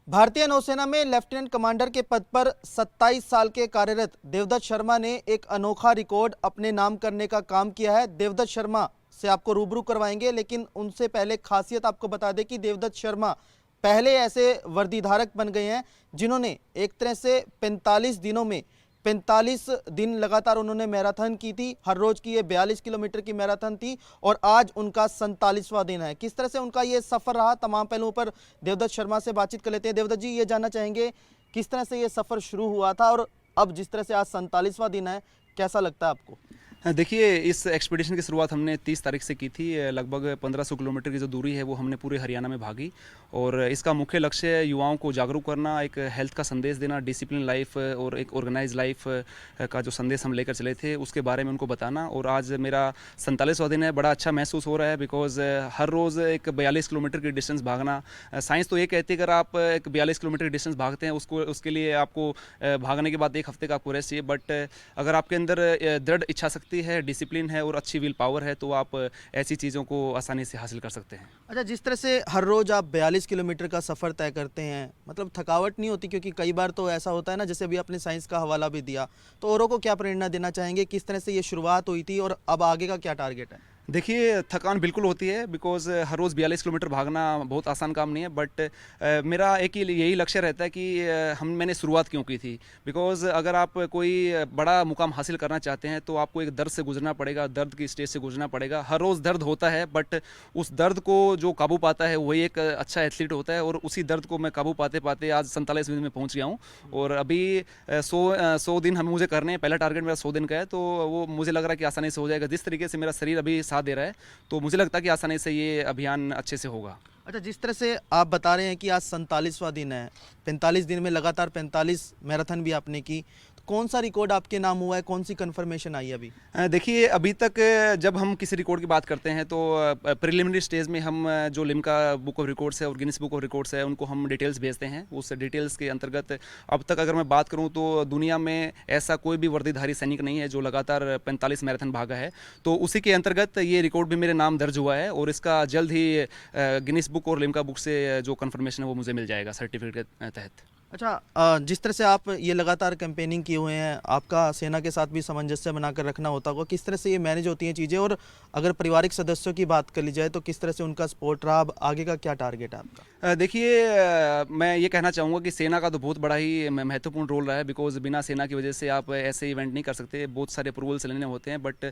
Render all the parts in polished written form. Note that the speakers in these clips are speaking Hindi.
भारतीय नौसेना में लेफ्टिनेंट कमांडर के पद पर 27 साल के कार्यरत देवदत्त शर्मा ने एक अनोखा रिकॉर्ड अपने नाम करने का काम किया है। देवदत्त शर्मा से आपको रूबरू करवाएंगे, लेकिन उनसे पहले खासियत आपको बता दें कि देवदत्त शर्मा पहले ऐसे वर्दीधारक बन गए हैं जिन्होंने एक तरह से 45 दिनों में 45 दिन लगातार उन्होंने मैराथन की थी। हर रोज की ये 42 किलोमीटर की मैराथन थी और आज उनका 47वां दिन है। किस तरह से उनका ये सफर रहा, तमाम पहलुओं पर देवदत्त शर्मा से बातचीत कर लेते हैं। देवदत्त जी, ये जानना चाहेंगे किस तरह से ये सफर शुरू हुआ था और अब जिस तरह से आज 47वां दिन है, कैसा लगता है आपको? देखिए, इस एक्सपीडिशन की शुरुआत हमने 30 तारीख से की थी। लगभग 1500 किलोमीटर की जो दूरी है वो हमने पूरे हरियाणा में भागी और इसका मुख्य लक्ष्य युवाओं को जागरूक करना, एक हेल्थ का संदेश देना, डिसिप्लिन लाइफ और एक ऑर्गेनाइज लाइफ का जो संदेश हम लेकर चले थे उसके बारे में उनको बताना। और आज मेरा 47वां दिन है। बड़ा अच्छा महसूस हो रहा है बिकॉज़ हर रोज़ एक 42 किलोमीटर की डिस्टेंस भागना, साइंस तो ये कहती है अगर आप एक 42 किलोमीटर की डिस्टेंस भागते हैं उसके लिए आपको भागने के बाद 1 हफ्ते का आपको रेस्ट चाहिए। बट अगर आपके अंदर दृढ़ इच्छा है, डिसिप्लिन है और अच्छी विल पावर है तो आप ऐसी चीज़ों को आसानी से हासिल कर सकते हैं। अच्छा, जिस तरह से हर रोज आप 42 किलोमीटर का सफर तय करते हैं, मतलब थकावट नहीं होती? क्योंकि कई बार तो ऐसा होता है ना, जैसे अभी आपने साइंस का हवाला भी दिया, तो औरों को क्या प्रेरणा देना चाहेंगे? किस तरह से ये शुरुआत हुई थी और अब आगे का क्या टारगेट है? देखिए, थकान बिल्कुल होती है बिकॉज़ हर रोज़ 42 किलोमीटर भागना बहुत आसान काम नहीं है। बट मेरा एक ही यही लक्ष्य रहता है कि मैंने शुरुआत क्यों की थी। बिकॉज़ अगर आप कोई बड़ा मुकाम हासिल करना चाहते हैं तो आपको एक दर्द से गुजरना पड़ेगा, दर्द की स्टेज से गुजरना पड़ेगा। हर रोज़ दर्द होता है बट उस दर्द को जो काबू पाता है वही एक अच्छा एथलीट होता है। और उसी दर्द को मैं काबू पाते-पाते आज 47वें दिन में पहुँच गया हूँ। और अभी 100 दिन मुझे करने हैं। पहला टारगेट मेरा 100 दिन का है, तो वो मुझे लग रहा है कि आसानी से हो जाएगा। जिस तरीके से मेरा शरीर अभी साथ दे रहा है तो मुझे लगता है कि आसानी से ये अभियान अच्छे से होगा। अच्छा, जिस तरह से आप बता रहे हैं कि आज 47वां दिन है, 45 दिन में लगातार 45 मैराथन भी आपने की, तो कौन सा रिकॉर्ड आपके नाम हुआ है? कौन सी कंफर्मेशन आई अभी? देखिए, अभी तक जब हम किसी रिकॉर्ड की बात करते हैं तो प्रिलिमिनरी स्टेज में हम जो लिम्का बुक ऑफ रिकॉर्ड्स है और गिनीज बुक ऑफ रिकॉर्ड्स है उनको हम डिटेल्स भेजते हैं। उस डिटेल्स के अंतर्गत अब तक अगर मैं बात करूं तो दुनिया में ऐसा कोई भी वर्दीधारी सैनिक नहीं है जो लगातार 45 मैराथन भागा है। तो उसी के अंतर्गत ये रिकॉर्ड भी मेरे नाम दर्ज हुआ है और इसका जल्द ही गिनीज बुक और लिम्का बुक से जो कन्फर्मेशन है वो मुझे मिल जाएगा सर्टिफिकेट के तहत। अच्छा, जिस तरह से आप ये लगातार कैंपेनिंग किए हुए हैं, आपका सेना के साथ भी सामंजस्य बनाकर रखना होता होगा, किस तरह से ये मैनेज होती हैं चीज़ें? और अगर पारिवारिक सदस्यों की बात कर ली जाए तो किस तरह से उनका सपोर्ट रहा? अब आगे का क्या टारगेट है आपका? देखिए, मैं ये कहना चाहूँगा कि सेना का तो बहुत बड़ा ही महत्वपूर्ण रोल रहा है बिकॉज़ बिना सेना की वजह से आप ऐसे इवेंट नहीं कर सकते। बहुत सारे अप्रूवल्स लेने होते हैं बट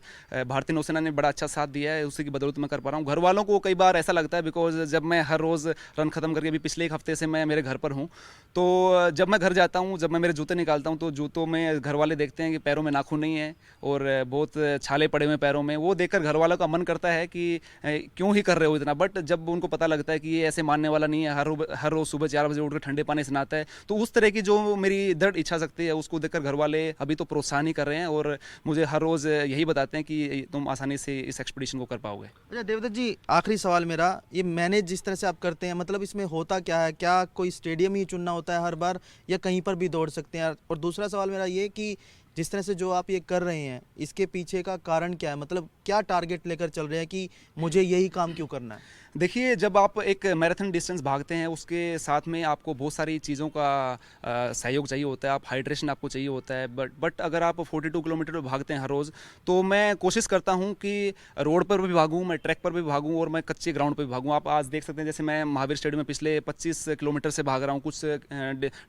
भारतीय नौसेना ने बड़ा अच्छा साथ दिया है, उसी की बदौलत मैं कर पा रहा हूँ। घर वालों को कई बार ऐसा लगता है बिकॉज़ जब मैं हर रोज़ रन ख़त्म करके अभी पिछले 1 हफ्ते से मैं मेरे घर पर हूँ, तो जब मैं घर जाता हूँ, जब मैं मेरे जूते निकालता हूँ तो जूतों में घर वाले देखते हैं कि पैरों में नाखून नहीं है और बहुत छाले पड़े हुए हैं पैरों में। वो देखकर घर वालों का मन करता है कि क्यों ही कर रहे हो इतना। बट जब उनको पता लगता है कि ये ऐसे मानने वाला नहीं है, हर रोज़ सुबह 4 बजे उठकर ठंडे पानी से नहाता है, तो उस तरह की जो मेरी दृढ़ इच्छा शक्ति है उसको देखकर घर वाले अभी तो प्रोत्साहन ही कर रहे हैं और मुझे हर रोज़ यही बताते हैं कि तुम आसानी से इस एक्सपीडिशन को कर पाओगे। अच्छा देवदत्त जी, आखिरी सवाल मेरा, ये मैनेज जिस तरह से आप करते हैं, मतलब इसमें होता क्या है? क्या कोई स्टेडियम ही चुनना होता है हर बार या कहीं पर भी दौड़ सकते हैं? और दूसरा सवाल मेरा ये कि जिस तरह से जो आप ये कर रहे हैं, इसके पीछे का कारण क्या है? मतलब क्या टारगेट लेकर चल रहे हैं कि मुझे यही काम क्यों करना है? देखिए, जब आप एक मैराथन डिस्टेंस भागते हैं उसके साथ में आपको बहुत सारी चीज़ों का सहयोग चाहिए होता है। आप हाइड्रेशन आपको चाहिए होता है। बट अगर आप 42 किलोमीटर भागते हैं हर रोज़, तो मैं कोशिश करता हूं कि रोड पर भी भागूं, मैं ट्रैक पर भी भागूं और मैं कच्चे ग्राउंड पर भी भागूं। आप आज देख सकते हैं जैसे मैं महावीर स्टेडियम में पिछले 25 किलोमीटर से भाग रहा हूँ। कुछ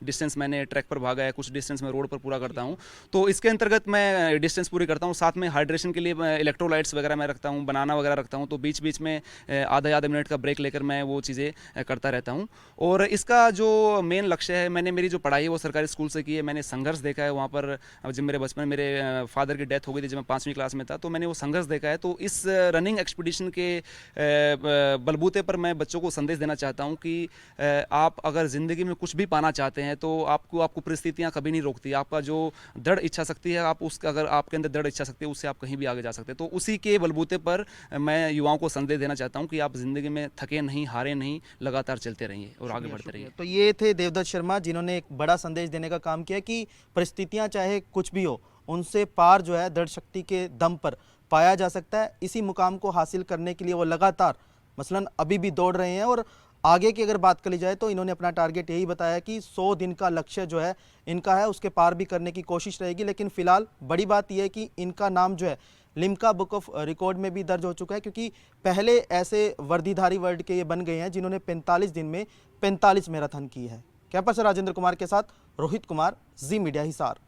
डिस्टेंस मैंने ट्रैक पर भागा है, कुछ डिस्टेंस मैं रोड पर पूरा करता हूँ। तो इसके अंतर्गत मैं डिस्टेंस पूरी करता हूँ। साथ में हाइड्रेशन के लिए इलेक्ट्रोलाइट्स वगैरह मैं रखता हूँ, बनाना वगैरह रखता हूँ। तो बीच बीच में आधा मिनट का ब्रेक लेकर मैं वो चीज़ें करता रहता हूँ। और इसका जो मेन लक्ष्य है, मैंने मेरी जो पढ़ाई है वो सरकारी स्कूल से की है। मैंने संघर्ष देखा है वहाँ पर। जब मेरे बचपन में मेरे फादर की डेथ हो गई थी जब मैं 5वीं क्लास में था, तो मैंने वो संघर्ष देखा है। तो इस रनिंग एक्सपीडिशन के बलबूते पर मैं बच्चों को संदेश देना चाहता हूँ कि आप अगर ज़िंदगी में कुछ भी पाना चाहते हैं तो आपको परिस्थितियाँ कभी नहीं रोकती। आपका जो दृढ़ इच्छा शक्ति है, आप उसका अगर आपके अंदर दृढ़ इच्छा शक्ति है उससे आप कहीं भी आगे जा सकते हैं। तो उसी के बलबूते पर मैं युवाओं को संदेश देना चाहता हूँ कि आप ज़िंदगी में थके नहीं, हारे नहीं, लगातार चलते रहिए और आगे बढ़ते रहिए। तो ये थे देवदत्त शर्मा जिन्होंने एक बड़ा संदेश देने का काम किया कि परिस्थितियां चाहे कुछ भी हो, उनसे पार जो है दृढ़ शक्ति के दम पर पाया जा सकता है। इसी मुकाम को हासिल करने के लिए वो लगातार मसलन अभी भी दौड़ रहे हैं और आगे की अगर बात करी जाए तो इन्होंने अपना टारगेट यही बताया कि 100 दिन का लक्ष्य जो है इनका है, उसके पार भी करने की कोशिश रहेगी। लेकिन फिलहाल बड़ी बात यह है कि इनका नाम जो है लिम्का बुक ऑफ रिकॉर्ड में भी दर्ज हो चुका है, क्योंकि पहले ऐसे वर्दीधारी वर्ल्ड के ये बन गए हैं जिन्होंने 45 दिन में 45 मैराथन की है। कैंपस से राजेंद्र कुमार के साथ रोहित कुमार, जी मीडिया हिसार।